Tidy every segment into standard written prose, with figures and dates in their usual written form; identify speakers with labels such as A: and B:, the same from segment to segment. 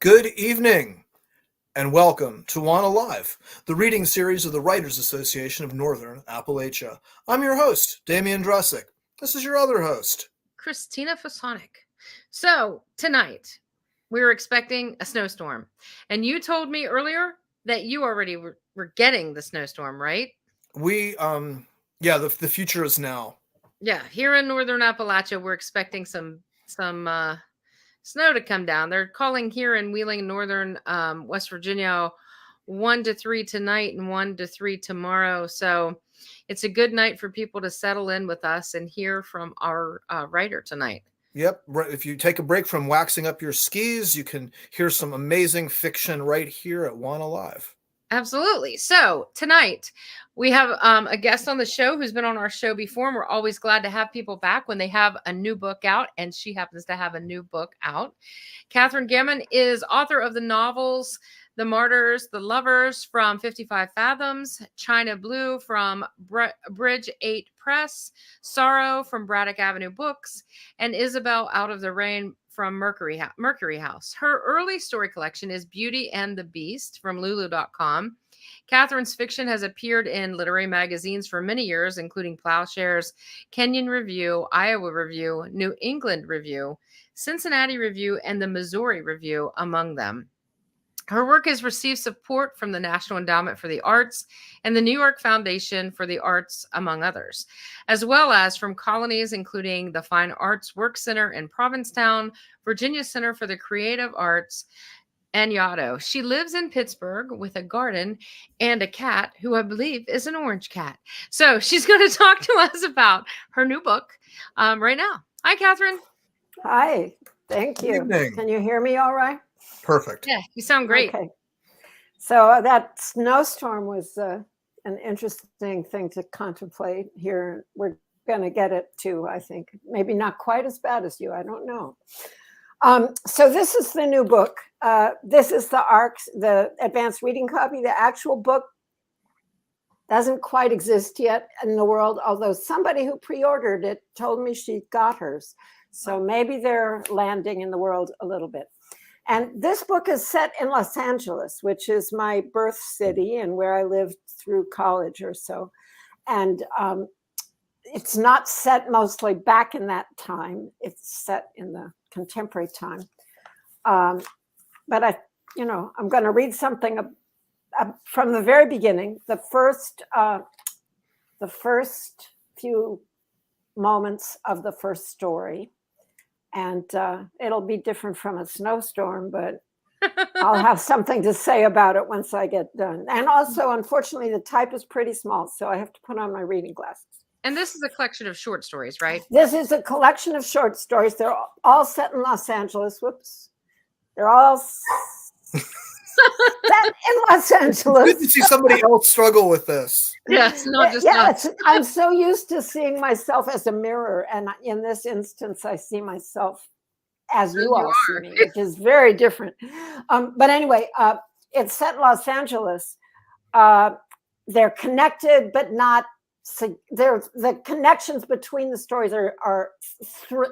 A: Good evening, and welcome to WANA Live, the reading series of the Writers Association of Northern Appalachia. I'm your host, Djerassi. This is your other host,
B: Christina Fasonic. So, tonight, we were expecting a snowstorm, and you told me earlier that you already were getting the snowstorm, right?
A: The future is now.
B: Yeah, here in Northern Appalachia, we're expecting some snow to come down. They're calling here in Wheeling, Northern West Virginia, 1 to 3 tonight and 1 to 3 tomorrow. So it's a good night for people to settle in with us and hear from our writer tonight.
A: Yep. If you take a break from waxing up your skis, you can hear some amazing fiction right here at WANA Live.
B: Absolutely. So tonight we have a guest on the show who's been on our show before. And we're always glad to have people back when they have a new book out, and she happens to have a new book out. Catherine Gammon is author of the novels The Martyrs, The Lovers from 55 Fathoms, China Blue from Bridge 8 Press, Sorrow from Braddock Avenue Books, and Isabel Out of the Rain from Mercury House. Her early story collection is Beauty and the Beast from Lulu.com. Catherine's fiction has appeared in literary magazines for many years, including Ploughshares, Kenyon Review, Iowa Review, New England Review, Cincinnati Review, and the Missouri Review, among them. Her work has received support from the National Endowment for the Arts and the New York Foundation for the Arts, among others, as well as from colonies including the Fine Arts Work Center in Provincetown, Virginia Center for the Creative Arts, and Yaddo. She lives in Pittsburgh with a garden and a cat who I believe is an orange cat. So she's going to talk to us about her new book right now. Hi, Catherine.
C: Hi. Thank you. Can you hear me all right?
A: Perfect.
B: Yeah, you sound great.
C: Okay. So that snowstorm was an interesting thing to contemplate here. We're going to get it too, I think. Maybe not quite as bad as you. I don't know. So this is the new book. This is the ARCs, the advanced reading copy. The actual book doesn't quite exist yet in the world, although somebody who pre-ordered it told me she got hers. So maybe they're landing in the world a little bit. And this book is set in Los Angeles, which is my birth city and where I lived through college or so. And it's not set mostly back in that time. It's set in the contemporary time. But I'm going to read something from the very beginning. The first few moments of the first story. And it'll be different from a snowstorm, but I'll have something to say about it once I get done. And also, unfortunately, the type is pretty small, so I have to put on my reading glasses.
B: And this is a collection of short stories, right?
C: This is a collection of short stories. They're all set in Los Angeles. Whoops. They're all set in Los Angeles.
A: Good to see somebody else struggle with this.
B: Yes, not just us.
C: I'm so used to seeing myself as a mirror, and in this instance, I see myself as you all see me, which is very different. But anyway, it's set in Los Angeles. They're connected, but not. The connections between the stories are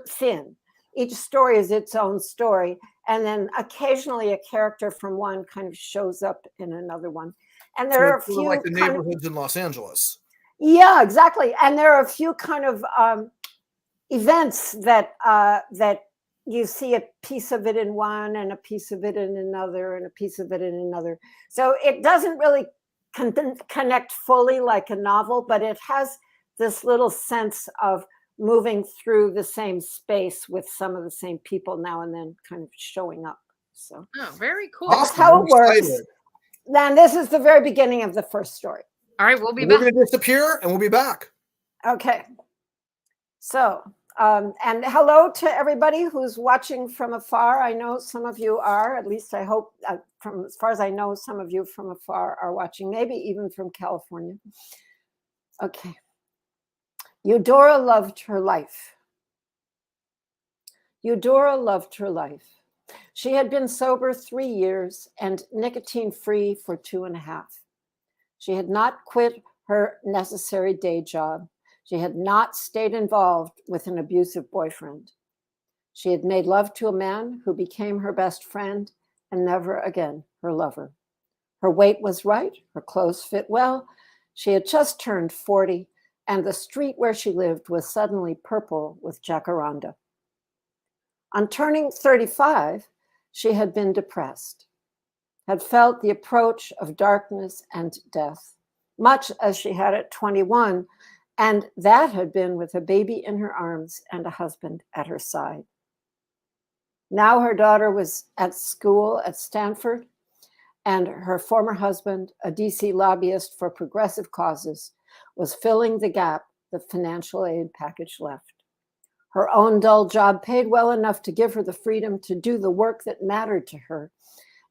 C: thin. Each story is its own story. And then occasionally a character from one kind of shows up in another one. And there are a few
A: like the neighborhoods in Los Angeles.
C: Yeah, exactly. And there are a few kind of events that you see a piece of it in one and a piece of it in another and a piece of it in another. So it doesn't really connect fully like a novel, but it has this little sense of moving through the same space with some of the same people now and then kind of showing up. So
B: very cool.
C: That's how it works. Then this is the very beginning of the first story.
B: All right, we'll be
A: back.
B: We're
A: going to disappear and we'll be back.
C: Okay. So, and hello to everybody who's watching from afar. I know some of you are, at least I hope, from as far as I know, some of you from afar are watching, maybe even from California. Okay. Eudora loved her life. Eudora loved her life. She had been sober 3 years and nicotine-free for 2.5. She had not quit her necessary day job. She had not stayed involved with an abusive boyfriend. She had made love to a man who became her best friend and never again her lover. Her weight was right, her clothes fit well. She had just turned 40, and the street where she lived was suddenly purple with jacaranda. On turning 35, she had been depressed, had felt the approach of darkness and death, much as she had at 21, and that had been with a baby in her arms and a husband at her side. Now her daughter was at school at Stanford, and her former husband, a DC lobbyist for progressive causes, was filling the gap the financial aid package left. Her own dull job paid well enough to give her the freedom to do the work that mattered to her,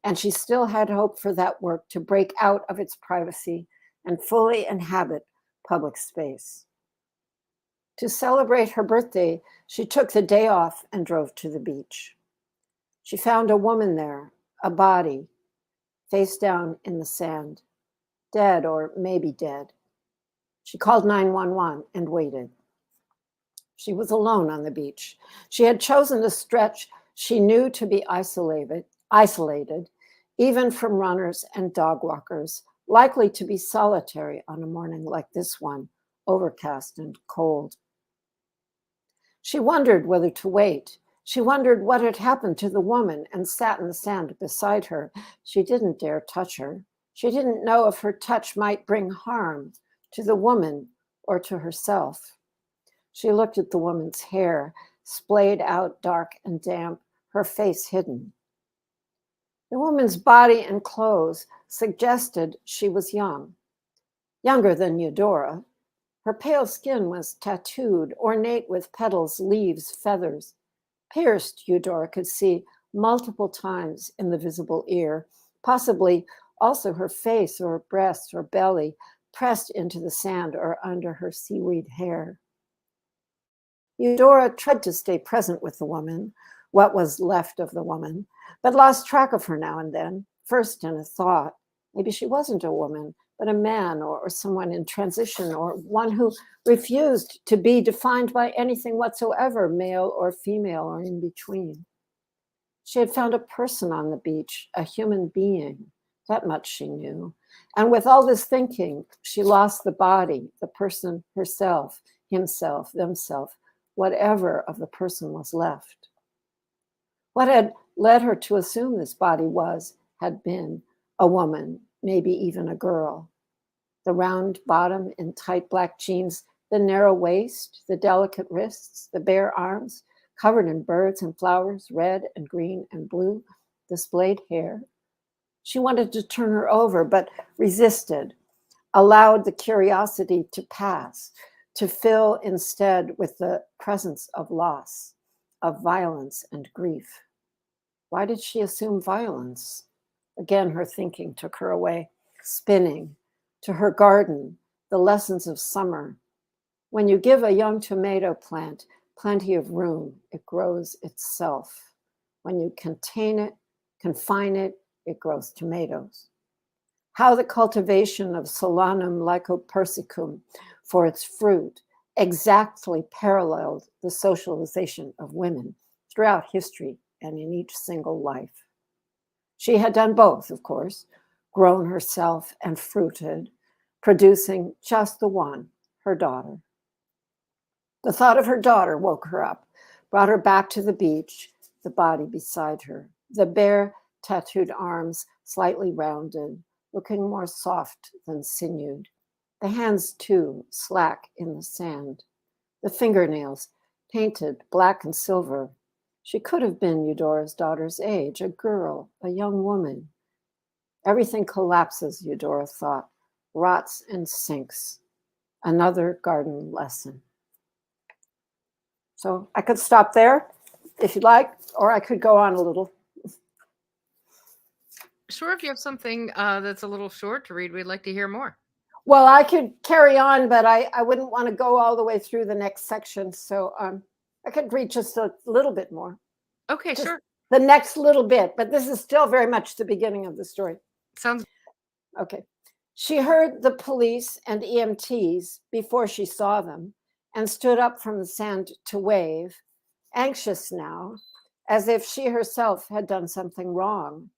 C: and she still had hope for that work to break out of its privacy and fully inhabit public space. To celebrate her birthday, she took the day off and drove to the beach. She found a woman there, a body, face down in the sand, dead or maybe dead. She called 911 and waited. She was alone on the beach. She had chosen a stretch she knew to be isolated, even from runners and dog walkers, likely to be solitary on a morning like this one, overcast and cold. She wondered whether to wait. She wondered what had happened to the woman and sat in the sand beside her. She didn't dare touch her. She didn't know if her touch might bring harm to the woman or to herself. She looked at the woman's hair, splayed out dark and damp, her face hidden. The woman's body and clothes suggested she was young, younger than Eudora. Her pale skin was tattooed, ornate with petals, leaves, feathers. Pierced, Eudora could see multiple times in the visible ear, possibly also her face or breast or belly pressed into the sand or under her seaweed hair. Eudora tried to stay present with the woman, what was left of the woman, but lost track of her now and then, first in a thought. Maybe she wasn't a woman, but a man or someone in transition, or one who refused to be defined by anything whatsoever, male or female or in between. She had found a person on the beach, a human being. That much she knew. And with all this thinking, she lost the body, the person herself, himself, themself, whatever of the person was left. What had led her to assume this body had been a woman, maybe even a girl. The round bottom in tight black jeans, the narrow waist, the delicate wrists, the bare arms, covered in birds and flowers, red and green and blue, the splayed hair. She wanted to turn her over, but resisted, allowed the curiosity to pass, to fill instead with the presence of loss, of violence and grief. Why did she assume violence? Again, her thinking took her away, spinning, to her garden, the lessons of summer. When you give a young tomato plant plenty of room, it grows itself. When you contain it, confine it, it grows tomatoes. How the cultivation of Solanum lycopersicum for its fruit exactly paralleled the socialization of women throughout history and in each single life. She had done both, of course, grown herself and fruited, producing just the one, her daughter. The thought of her daughter woke her up, brought her back to the beach, the body beside her, the bare, tattooed arms slightly rounded, looking more soft than sinewed. The hands, too, slack in the sand. The fingernails, painted black and silver. She could have been Eudora's daughter's age, a girl, a young woman. Everything collapses, Eudora thought, rots and sinks. Another garden lesson. So I could stop there if you'd like, or I could go on a little.
B: Sure, if you have something that's a little short to read, we'd like to hear more.
C: Well, I could carry on, but I wouldn't want to go all the way through the next section. So I could read just a little bit more.
B: Okay,
C: Just
B: sure.
C: the next little bit, but this is still very much the beginning of the story.
B: Sounds
C: okay. She heard the police and EMTs before she saw them and stood up from the sand to wave, anxious now, as if she herself had done something wrong.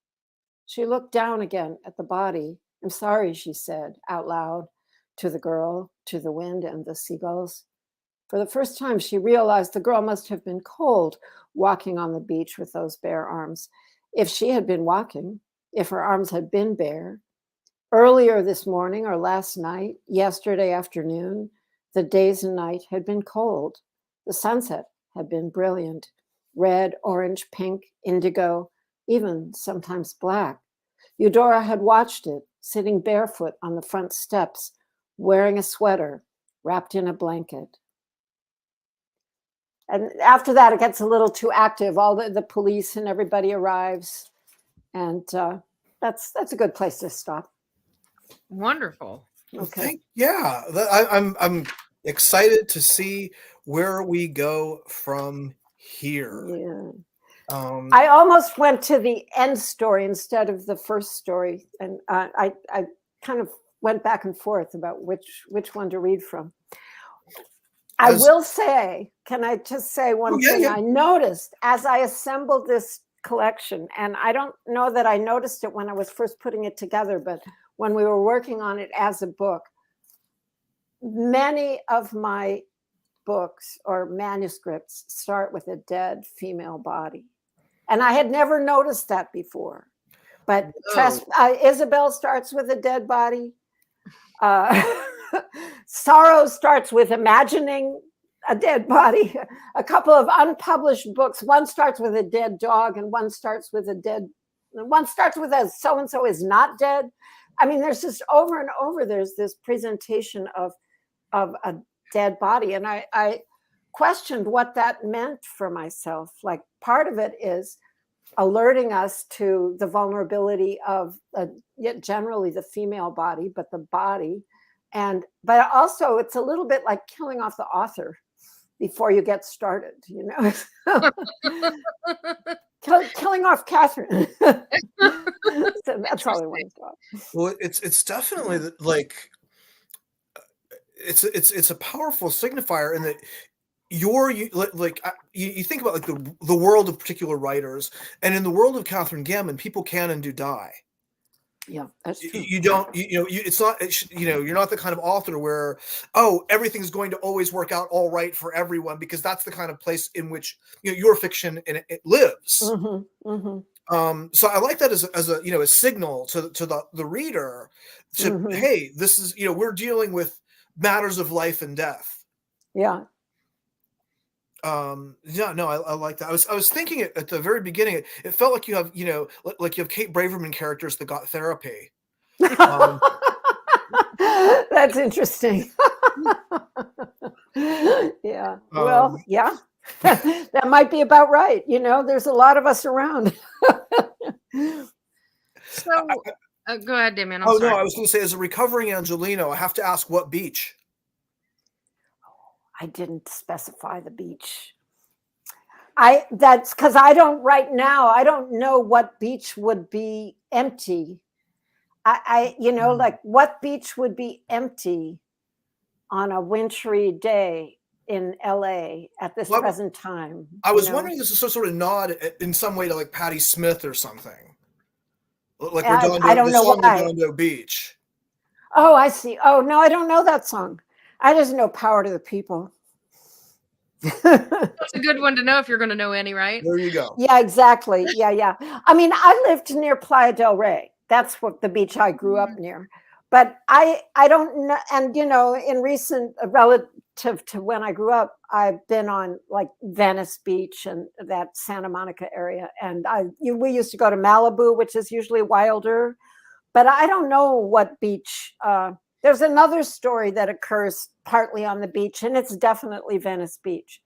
C: She looked down again at the body. I'm sorry, she said out loud to the girl, to the wind and the seagulls. For the first time, she realized the girl must have been cold walking on the beach with those bare arms. If she had been walking, if her arms had been bare, earlier this morning or last night, yesterday afternoon, the days and night had been cold. The sunset had been brilliant, red, orange, pink, indigo, even sometimes black. Eudora had watched it, sitting barefoot on the front steps, wearing a sweater, wrapped in a blanket. And after that, it gets a little too active. All the police and everybody arrives. And that's a good place to stop.
B: Wonderful.
C: Okay.
A: I'm excited to see where we go from here.
C: Yeah. I almost went to the end story instead of the first story, and I kind of went back and forth about which one to read from. I will say, can I just say one thing? Yeah. I noticed as I assembled this collection, and I don't know that I noticed it when I was first putting it together, but when we were working on it as a book, many of my books or manuscripts start with a dead female body. And I had never noticed that before. But Isabel starts with a dead body. Sorrow starts with imagining a dead body. A couple of unpublished books. One starts with a dead dog, and one starts with a so-and-so is not dead. I mean, there's just over and over, there's this presentation of a dead body. And I questioned what that meant for myself. Like, part of it is alerting us to the vulnerability of generally the female body, but the body. But also it's a little bit like killing off the author before you get started, you know. Killing off Catherine. So that's all I want to talk.
A: Well, it's definitely like it's a powerful signifier in that you think about like the world of particular writers, and in the world of Catherine Gammon, people can and do die.
C: Yeah, that's true.
A: It's not, you're not the kind of author where, everything's going to always work out all right for everyone, because that's the kind of place in which your fiction it lives.
C: Mm-hmm, mm-hmm.
A: So I like that as a signal to the reader to, mm-hmm. Hey, this is, we're dealing with matters of life and death.
C: Yeah.
A: I like that. I was thinking at the very beginning, it felt like you have, like you have Kate Braverman characters that got therapy.
C: That's interesting. Yeah. Well, yeah, that might be about right. There's a lot of us around.
B: So go ahead, Damien.
A: No, I was going to say, as a recovering Angelino, I have to ask, what beach?
C: I didn't specify the beach. That's because I don't know what beach would be empty. Like what beach would be empty on a wintry day in LA at this present time.
A: I was wondering if this is sort of nod in some way to like Patti Smith or something. Like Redondo,
C: I don't know why.
A: Redondo Beach.
C: Oh, I see. Oh, no, I don't know that song. I just know Power to the People.
B: That's a good one to know if you're going to know any, right?
A: There you go.
C: Yeah, exactly. Yeah. I mean, I lived near Playa del Rey. That's what the beach I grew up near. But I don't know. And, in recent, relative to when I grew up, I've been on like Venice Beach and that Santa Monica area. And we used to go to Malibu, which is usually wilder. But I don't know what beach. There's another story that occurs partly on the beach, and it's definitely Venice Beach.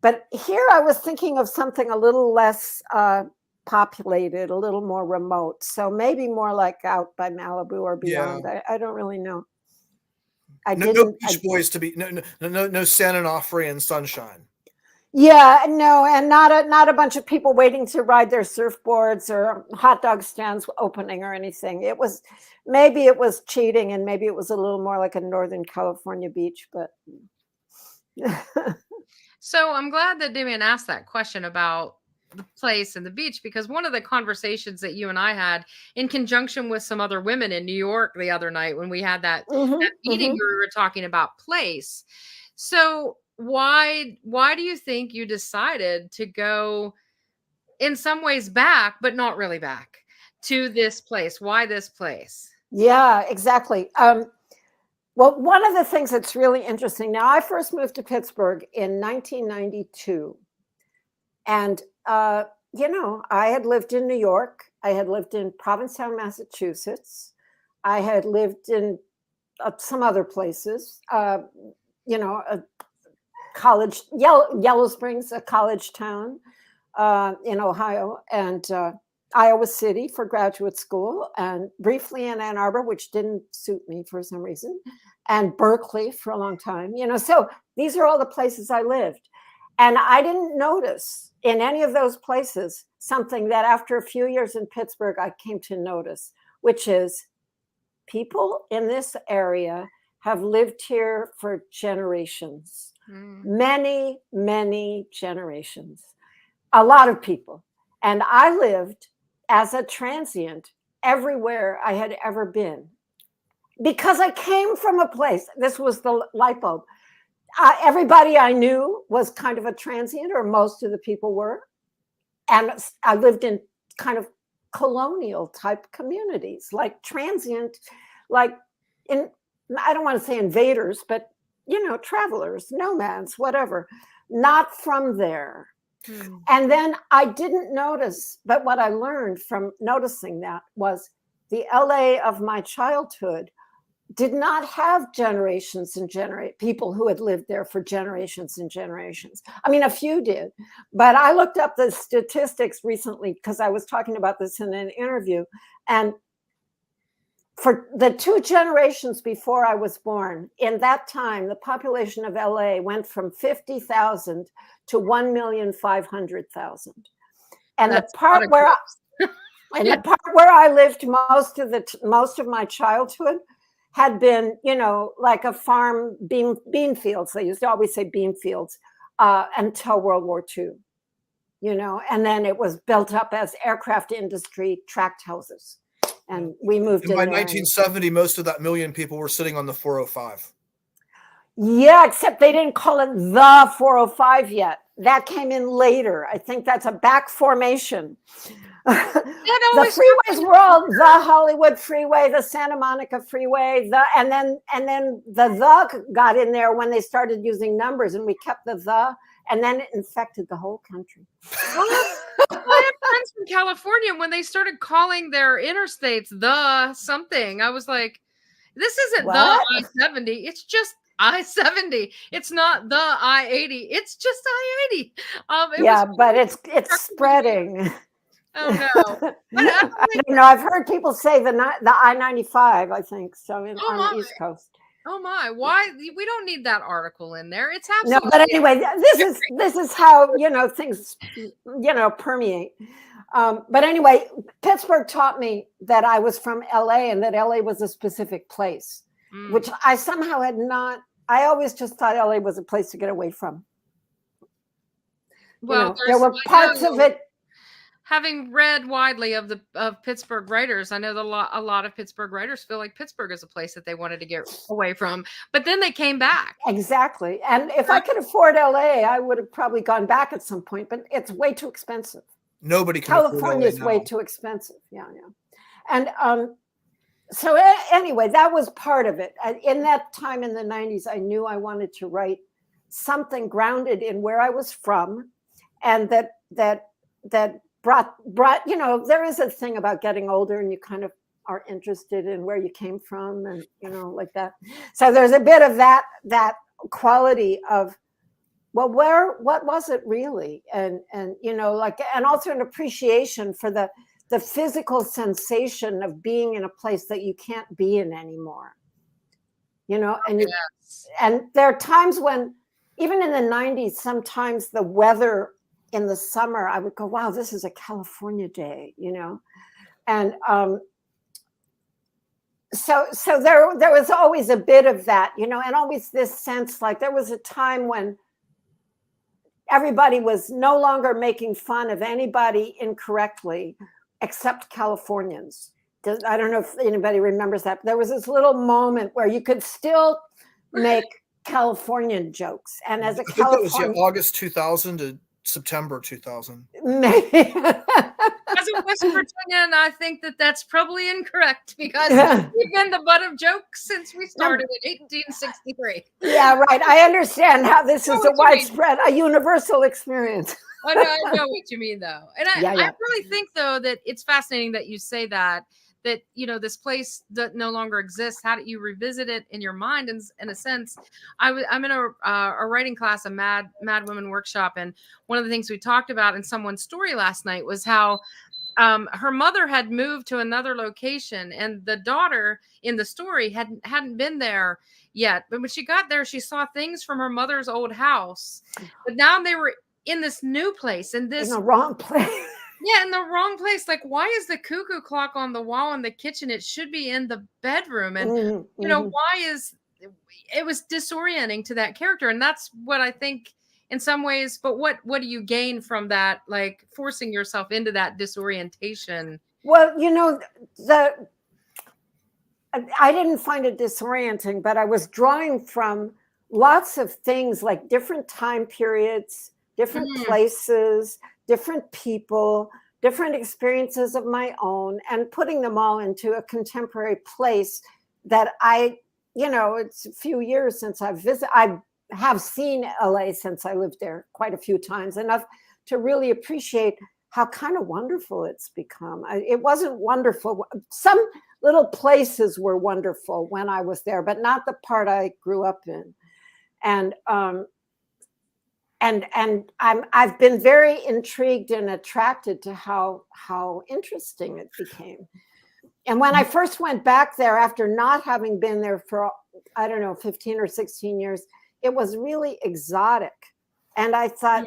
C: But here I was thinking of something a little less populated, a little more remote. So maybe more like out by Malibu or beyond. Yeah. I don't really know.
A: No Beach Boys to be no San Onofre and Sunshine.
C: Yeah, no, and not a bunch of people waiting to ride their surfboards or hot dog stands opening or anything. Maybe it was cheating, and maybe it was a little more like a Northern California beach, but.
B: So I'm glad that Damien asked that question about the place and the beach, because one of the conversations that you and I had in conjunction with some other women in New York the other night when we had that meeting where we were talking about place. So why do you think you decided to go in some ways back, but not really back to this place? Why this place?
C: Yeah, exactly. Well, one of the things that's really interesting, now I first moved to Pittsburgh in 1992. And, you know, I had lived in New York. I had lived in Provincetown, Massachusetts. I had lived in some other places, you know, a college, Yellow Springs, a college town in Ohio, and Iowa City for graduate school, and briefly in Ann Arbor, which didn't suit me for some reason, and Berkeley for a long time. You know, so these are all the places I lived. And I didn't notice in any of those places something that after a few years in Pittsburgh, I came to notice, which is people in this area have lived here for generations, many, many generations, a lot of people. And I lived as a transient everywhere I had ever been because I came from a place. This was the light bulb. Everybody I knew was kind of a transient, or most of the people were. And I lived in kind of colonial type communities, like transient, like in, I don't want to say invaders, but, you know, travelers, nomads, whatever, not from there. And then I didn't notice, but what I learned from noticing that was the LA of my childhood did not have generations and people who had lived there for generations and generations. I mean, a few did, but I looked up the statistics recently because I was talking about this in an interview. And for the 2 generations before I was born, in that time, the population of LA went from 50,000 to 1,500,000. And the part where I lived most of my childhood had been, you know, like a farm, bean fields. They used to always say bean fields until World War II, you know, and then it was built up as aircraft industry tract houses. And we moved in
A: by
C: there.
A: 1970, most of that million people were sitting on the 405.
C: Yeah, except they didn't call it the 405 yet. That came in later. I think that's a back formation. The freeways were all the Hollywood Freeway, the Santa Monica Freeway, and then the got in there when they started using numbers, and we kept the, and then it infected the whole country.
B: I have friends from California, when they started calling their interstates the something, I was like, this isn't the I-70, it's just I-70. It's not the I-80, it's just I-80.
C: But it's spreading.
B: Oh no!
C: I don't know. I've heard people say the I-95. I think so on the East Coast.
B: Oh my! Why? We don't need that article in there. It's absolutely
C: no. But anyway, this is how, you know, things, you know, permeate. But anyway, Pittsburgh taught me that I was from LA and that LA was a specific place, which I somehow had not. I always just thought LA was a place to get away from.
B: Well,
C: you know, there were parts of it.
B: Having read widely of Pittsburgh writers, I know a lot of Pittsburgh writers feel like Pittsburgh is a place that they wanted to get away from, but then they came back.
C: Exactly. And if I could afford LA, I would have probably gone back at some point, but it's way too expensive.
A: Nobody can.
C: California is way too expensive. Yeah. And so anyway, that was part of it. In that time in the 90s, I knew I wanted to write something grounded in where I was from, and that brought, you know, there is a thing about getting older and you kind of are interested in where you came from, and, you know, like that. So there's a bit of that quality of, well, what was it really? And, you know, like, and also an appreciation for the physical sensation of being in a place that you can't be in anymore, you know, and there are times when, even in the 90s, sometimes the weather in the summer, I would go, wow, this is a California day, you know? And so there was always a bit of that, you know, and always this sense, like there was a time when everybody was no longer making fun of anybody incorrectly except Californians. I don't know if anybody remembers that. There was this little moment where you could still make Californian jokes. And as a
A: I think that was
C: Californian,
A: August 2000 to September 2000.
C: maybe.
B: As a West Virginian, I think that that's probably incorrect because we've been the butt of jokes since we started in 1863.
C: Yeah, right. I understand how this is a widespread, a universal experience.
B: I know what you mean, though. And I really think, though, that it's fascinating that you say that, you know, this place that no longer exists. How do you revisit it in your mind? And in a sense, I'm in a writing class, a Mad Women workshop. And one of the things we talked about in someone's story last night was how her mother had moved to another location, and the daughter in the story hadn't been there yet. But when she got there, she saw things from her mother's old house. But now they were in this new place, in the
C: wrong place.
B: Yeah, in the wrong place. Like, why is the cuckoo clock on the wall in the kitchen? It should be in the bedroom. And, you know, it was disorienting to that character. And that's what I think in some ways, but what do you gain from that? Like forcing yourself into that disorientation?
C: Well, you know, I didn't find it disorienting, but I was drawing from lots of things like different time periods, different places, different people, different experiences of my own, and putting them all into a contemporary place that it's a few years since I've visited. I have seen LA since I lived there quite a few times, enough to really appreciate how kind of wonderful it's become. It wasn't wonderful. Some little places were wonderful when I was there, but not the part I grew up in. And I've been very intrigued and attracted to how interesting it became. And when I first went back there after not having been there for, 15 or 16 years, it was really exotic. And I thought,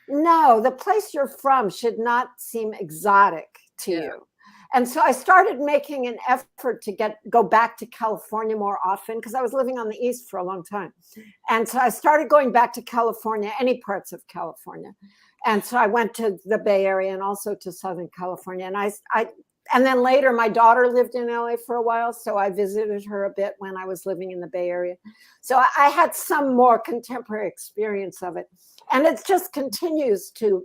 C: no, the place you're from should not seem exotic to you. And so I started making an effort to go back to California more often, because I was living on the East for a long time. And so I started going back to California, any parts of California. And so I went to the Bay Area and also to Southern California. And and then later my daughter lived in LA for a while, so I visited her a bit when I was living in the Bay Area. So I had some more contemporary experience of it. And it just continues to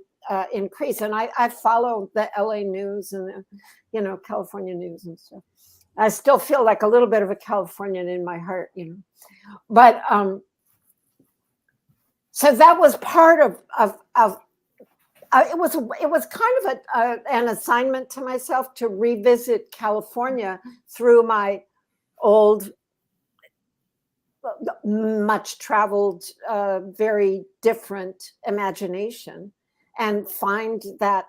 C: increase. And I follow the LA news and California news and stuff. I still feel like a little bit of a Californian in my heart, But so that was part of it was kind of an assignment to myself to revisit California through my old, much traveled, very different imagination, and find that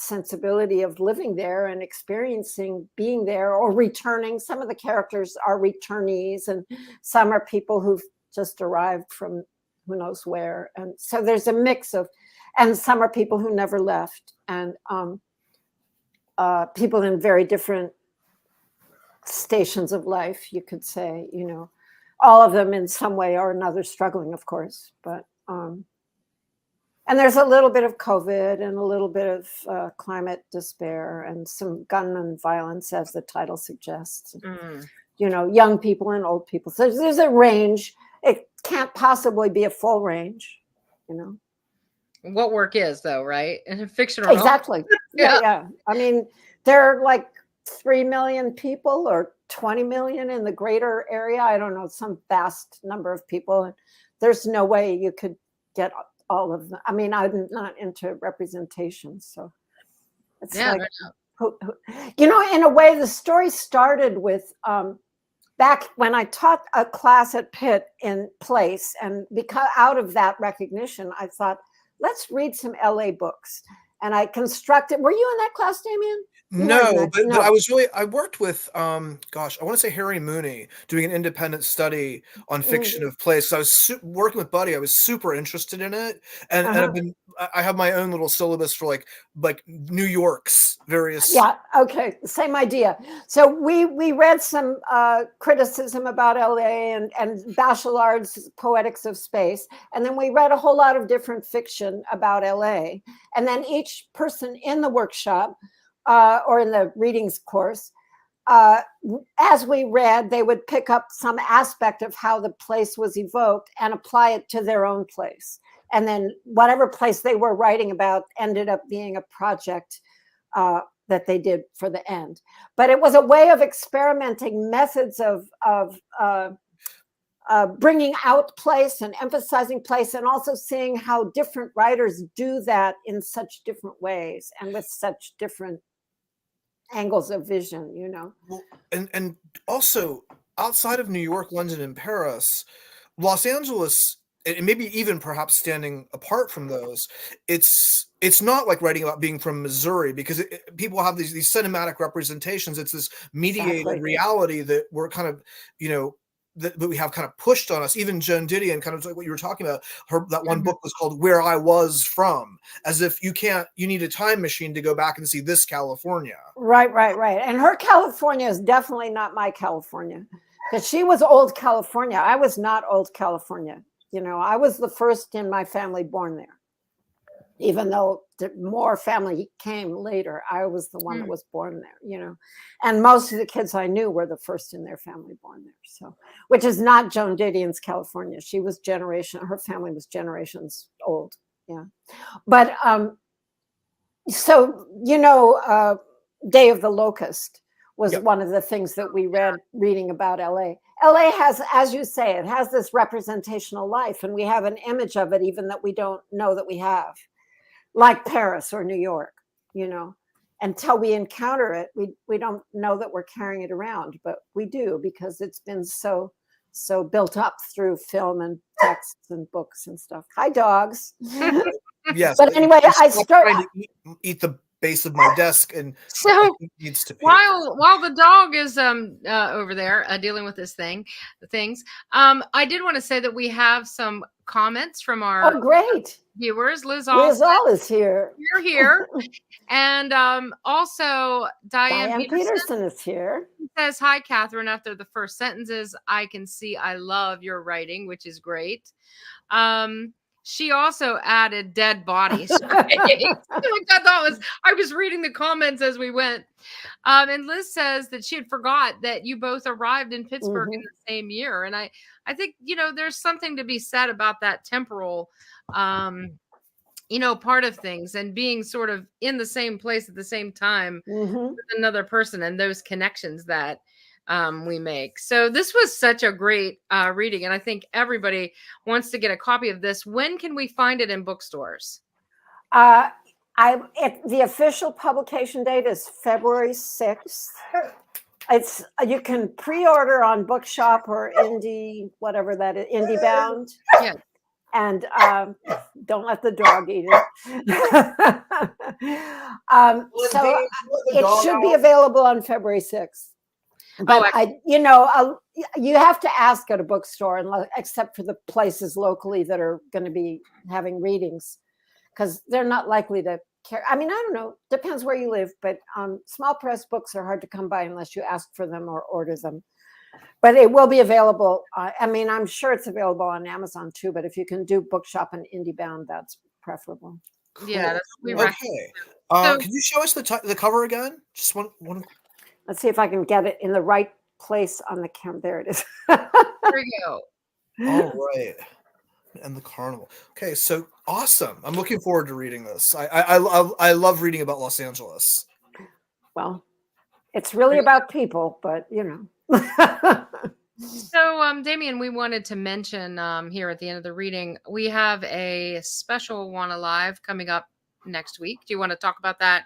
C: sensibility of living there and experiencing being there or returning. Some of the characters are returnees, and some are people who've just arrived from who knows where. And so there's a mix of, and some are people who never left, and people in very different stations of life, you could say, all of them in some way or another struggling, of course, but and there's a little bit of COVID and a little bit of climate despair and some gunman violence, as the title suggests. Young people and old people. So there's a range. It can't possibly be a full range,
B: What work is, though, right? And fiction or
C: exactly. Yeah. I mean, there are like 3 million people or 20 million in the greater area. I don't know, some vast number of people. And there's no way you could get all of them. I mean, I'm not into representation, so it's in a way, the story started with back when I taught a class at Pitt in place, and because out of that recognition, I thought, let's read some LA books, and I constructed. Were you in that class, Damien?
A: No, but I worked with, I want to say Harry Mooney, doing an independent study on fiction of place. So I was working with Buddy. I was super interested in it. And I've been I have my own little syllabus for like New York's various.
C: Yeah. Okay. Same idea. So we read some criticism about LA and Bachelard's Poetics of Space, and then we read a whole lot of different fiction about LA, and then each person in the workshop or in the readings course, as we read, they would pick up some aspect of how the place was evoked and apply it to their own place. And then whatever place they were writing about ended up being a project that they did for the end. But it was a way of experimenting methods of bringing out place and emphasizing place, and also seeing how different writers do that in such different ways and with such different angles of vision, you know.
A: Well, and also outside of New York, London, and Paris, Los Angeles, and maybe even perhaps standing apart from those, it's not like writing about being from Missouri, because people have these cinematic representations. It's this mediated reality that we're kind of, you know, that we have kind of pushed on us. Even Joan Didion, kind of like what you were talking about, that one book was called Where I Was From, as if you need a time machine to go back and see this California.
C: Right. And her California is definitely not my California, because she was old California. I was not old California. You know, I was the first in my family born there. Even though more family came later, I was the one that was born there, you know. And most of the kids I knew were the first in their family born there. So, which is not Joan Didion's California. She was her family was generations old. Yeah. But so, you know, Day of the Locust was one of the things that we reading about LA. LA has, as you say, it has this representational life, and we have an image of it even that we don't know that we have. Like Paris or New York, you know, until we encounter it, we don't know that we're carrying it around, but we do, because it's been so built up through film and texts and books and stuff. Hi, dogs.
A: Yes.
C: But anyway, I start
A: trying to eat the base of my desk, and
B: so
A: needs to
B: while the dog is over there dealing with things, I did want to say that we have some comments from our
C: great
B: viewers. Liz
C: All is here.
B: You're here. And also Diane
C: Peterson is here.
B: Says, hi, Catherine. After the first sentences, I can see I love your writing, which is great. She also added dead bodies. I was reading the comments as we went. And Liz says that she had forgot that you both arrived in Pittsburgh in the same year. And I think, you know, there's something to be said about that temporal, you know, part of things, and being sort of in the same place at the same time with another person, and those connections that we make. So this was such a great reading, and I think everybody wants to get a copy of this. When can we find it in bookstores?
C: The official publication date is February 6th. You can pre-order on Bookshop or Indie, whatever that is, Indie Bound.
B: Yeah.
C: And don't let the dog eat it. So it should be available on February 6th. But you have to ask at a bookstore, except for the places locally that are going to be having readings, because they're not likely to care. I mean, I don't know. Depends where you live, but small press books are hard to come by unless you ask for them or order them. But it will be available. I mean, I'm sure it's available on Amazon too, but if you can do Bookshop and Indie Bound, that's preferable.
A: Cool.
B: Yeah, that's what we
A: okay. Can you show us the cover again? Just one.
C: Let's see if I can get it in the right place on the camera. There it is.
B: There we go.
A: All right. And the carnival. Okay, so awesome. I'm looking forward to reading this. I love reading about Los Angeles.
C: Well, it's really about people, but you know.
B: So, Damien, we wanted to mention here at the end of the reading, we have a special WANA Live coming up next week. Do you want to talk about that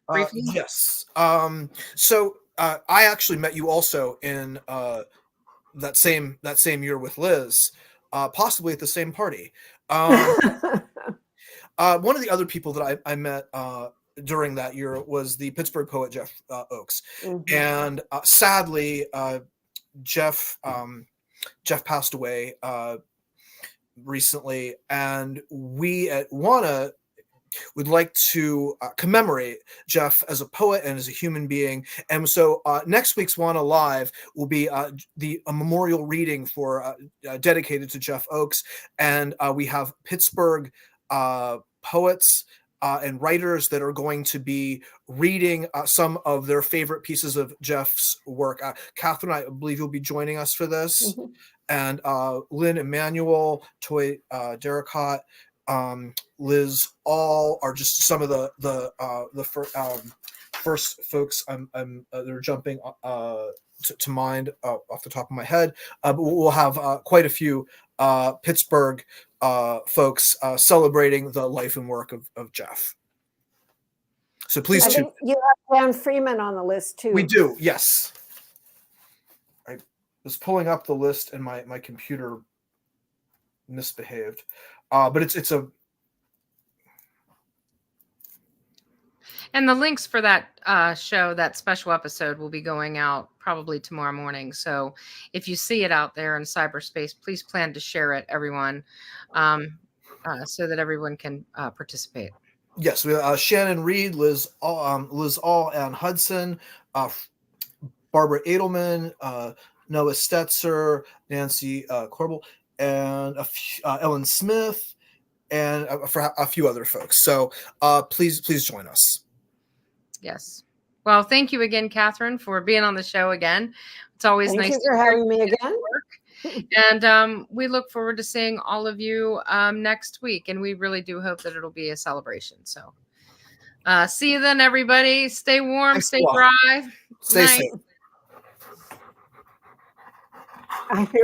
B: briefly?
A: Yes. So I actually met you also in that same year with Liz, possibly at the same party. One of the other people that I met during that year was the Pittsburgh poet Jeff Oakes, and sadly Jeff passed away recently, and we at WANA would like to commemorate Jeff as a poet and as a human being. And so next week's WANA Live will be a memorial reading for dedicated to Jeff Oakes. And we have Pittsburgh poets and writers that are going to be reading some of their favorite pieces of Jeff's work. Catherine, I believe you'll be joining us for this. Mm-hmm. And Lynn Emanuel, Toy Derricott, Liz, all are just some of the first folks they're jumping to mind off the top of my head. But we'll have quite a few Pittsburgh folks celebrating the life and work of Jeff. So please,
C: I think you have Dan Freeman on the list too.
A: We do, yes. I was pulling up the list and my computer misbehaved. But it's a.
B: And the links for that show, that special episode, will be going out probably tomorrow morning. So if you see it out there in cyberspace, please plan to share it, everyone, so that everyone can participate.
A: Yes, we have Shannon Reed, Liz All, Ann Hudson, Barbara Edelman, Noah Stetzer, Nancy Corbel, and Ellen Smith, and a few other folks. So please join us.
B: Yes. Well, thank you again, Catherine, for being on the show again. It's always nice.
C: Thank you for having me again.
B: And we look forward to seeing all of you next week. And we really do hope that it'll be a celebration. So see you then, everybody. Stay warm, stay dry.
A: Stay safe.
C: I hear